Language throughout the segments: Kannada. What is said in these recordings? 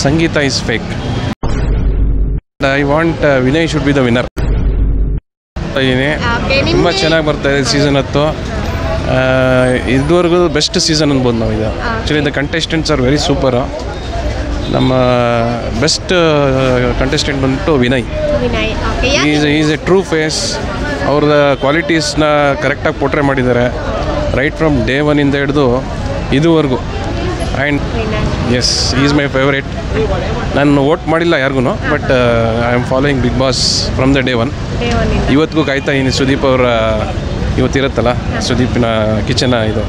Sangeeta is fake. I want Vinay should be the winner. ತುಂಬ ಚೆನ್ನಾಗಿ ಬರ್ತಾ ಇದೆ ಸೀಸನ್ 10. ಇದುವರೆಗೂ ಬೆಸ್ಟ್ ಸೀಸನ್ ಅನ್ಬೋದು ನಾವು ಇದು. Actually the contestants are very super. ನಮ್ಮ ಬೆಸ್ಟ್ ಕಂಟೆಸ್ಟೆಂಟ್ ಬಂದ್ಬಿಟ್ಟು Vinay. Is a true face. ಅವ್ರದ್ದು ಕ್ವಾಲಿಟೀಸ್ನ ಕರೆಕ್ಟಾಗಿ ಪೋರ್ಟ್ರೇ ಮಾಡಿದ್ದಾರೆ ರೈಟ್ ಫ್ರಮ್ ಡೇ 1 ಹಿಡಿದು ಇದುವರೆಗೂ. And S is my favourite. ನಾನು ವೋಟ್ ಮಾಡಿಲ್ಲ ಯಾರಿಗೂ, but I am following Bigg Boss from the day 1. ಇವತ್ತಿಗೂ ಕಾಯ್ತಾ ಇದ್ದೀನಿ. ಸುದೀಪ್ ಅವರ ಇವತ್ತಿರುತ್ತಲ್ಲ, ಸುದೀಪಿನ ಕಿಚನ ಇದು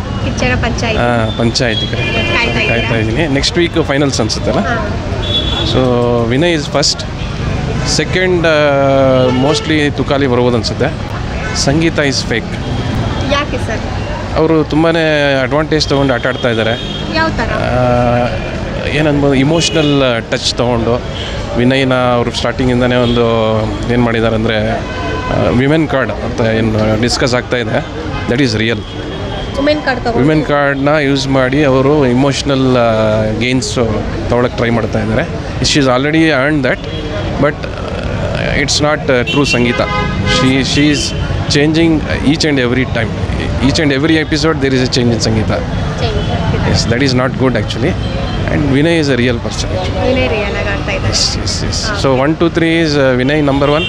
ಪಂಚಾಯಿತಿ ಕಾಯ್ತಾ ಇದ್ದೀನಿ. ನೆಕ್ಸ್ಟ್ ವೀಕ್ ಫೈನಲ್ಸ್ ಅನಿಸುತ್ತಲ್ಲ. So Vinay is first. Second mostly Tukali ಬರ್ಬೋದು ಅನಿಸುತ್ತೆ. Sangeetha is fake. ಯಾಕೆ ಸರ್? ಅವರು ತುಂಬಾ ಅಡ್ವಾಂಟೇಜ್ ತೊಗೊಂಡು ಆಟ ಆಡ್ತಾ ಇದ್ದಾರೆ. ಏನನ್ಬೋದು ಇಮೋಷ್ನಲ್ ಟಚ್ ತೊಗೊಂಡು ವಿನಯ್ನ ಅವರು ಸ್ಟಾರ್ಟಿಂಗಿಂದನೇ ಒಂದು ಏನು ಮಾಡಿದ್ದಾರೆ ಅಂದರೆ ವಿಮೆನ್ ಕಾರ್ಡ್ ಅಂತ ಏನು ಡಿಸ್ಕಸ್ ಆಗ್ತಾ ಇದೆ, ದಟ್ ಈಸ್ ರಿಯಲ್. ವಿಮೆನ್ ಕಾರ್ಡ್ನ ಯೂಸ್ ಮಾಡಿ ಅವರು ಇಮೋಷ್ನಲ್ ಗೇನ್ಸ್ ತೊಗೊಳಕ್ಕೆ ಟ್ರೈ ಮಾಡ್ತಾ ಇದ್ದಾರೆ. She is already earn that, but it's not true Sangeetha. She is changing each and every time. Each and every episode there is a change in Sangeeta. Yes, that is not good actually. And Vinay is a real person actually. Vinay real agta ide. Yes. So 1, 2, 3 is Vinay number 1.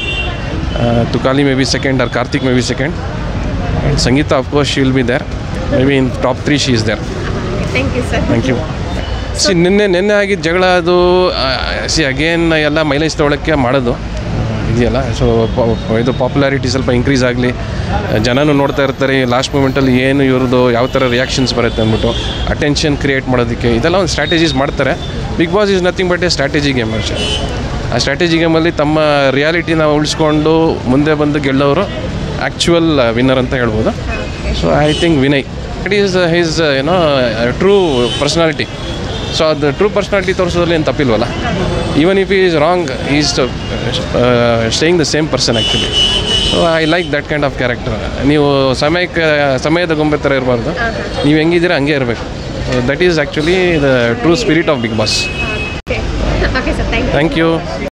Tukali may be second or Karthik may be second. And Sangeeta of course she will be there. Maybe in top 3 she is there. Thank you sir. Thank you. ನಿನ್ನೆ ಆಗಿದ್ದ ಜಗಳ ಅದು ಅಗೇನ್ ಎಲ್ಲ ಮೈಲೇಜ್ ತೊಗೊಳಕ್ಕೆ ಮಾಡೋದು ಇದೆಯಲ್ಲ. ಸೊ ಇದು ಪಾಪ್ಯುಲಾರಿಟಿ ಸ್ವಲ್ಪ ಇನ್ಕ್ರೀಸ್ ಆಗಲಿ, ಜನನೂ ನೋಡ್ತಾ ಇರ್ತಾರೆ ಲಾಸ್ಟ್ ಮೂಮೆಂಟಲ್ಲಿ ಏನು ಇವ್ರದ್ದು ಯಾವ ಥರ ರಿಯಾಕ್ಷನ್ಸ್ ಬರುತ್ತೆ ಅಂದ್ಬಿಟ್ಟು ಅಟೆನ್ಷನ್ ಕ್ರಿಯೇಟ್ ಮಾಡೋದಕ್ಕೆ ಇದೆಲ್ಲ ಒಂದು ಸ್ಟ್ರಾಟಜೀಸ್ ಮಾಡ್ತಾರೆ. Bigg Boss is nothing but a strategy game ಅಷ್ಟೇ. ಆ ಸ್ಟ್ರಾಟಜಿ ಗೇಮಲ್ಲಿ ತಮ್ಮ ರಿಯಾಲಿಟಿನ ಉಳಿಸ್ಕೊಂಡು ಮುಂದೆ ಬಂದು ಗೆಲ್ಲೋರು ಆ್ಯಕ್ಚುವಲ್ ವಿನ್ನರ್ ಅಂತ ಹೇಳ್ಬೋದು. So I think Vinay it is his true personality. So ಅದು ಟ್ರೂ ಪರ್ಸ್ನಾಲಿಟಿ ತೋರಿಸೋದ್ರಲ್ಲಿ ಏನು ತಪ್ಪಿಲ್ವಲ್ಲ. Even if is wrong is staying the same person actually. So I like that kind of character. ನೀವು ಸಮಯದ ಗೊಂಬೆ ಥರ ಇರಬಾರ್ದು, ನೀವು ಹೆಂಗಿದ್ದೀರ ಹಂಗೆ ಇರಬೇಕು. That is actually the true spirit of Bigg Boss. Okay sir, thank you.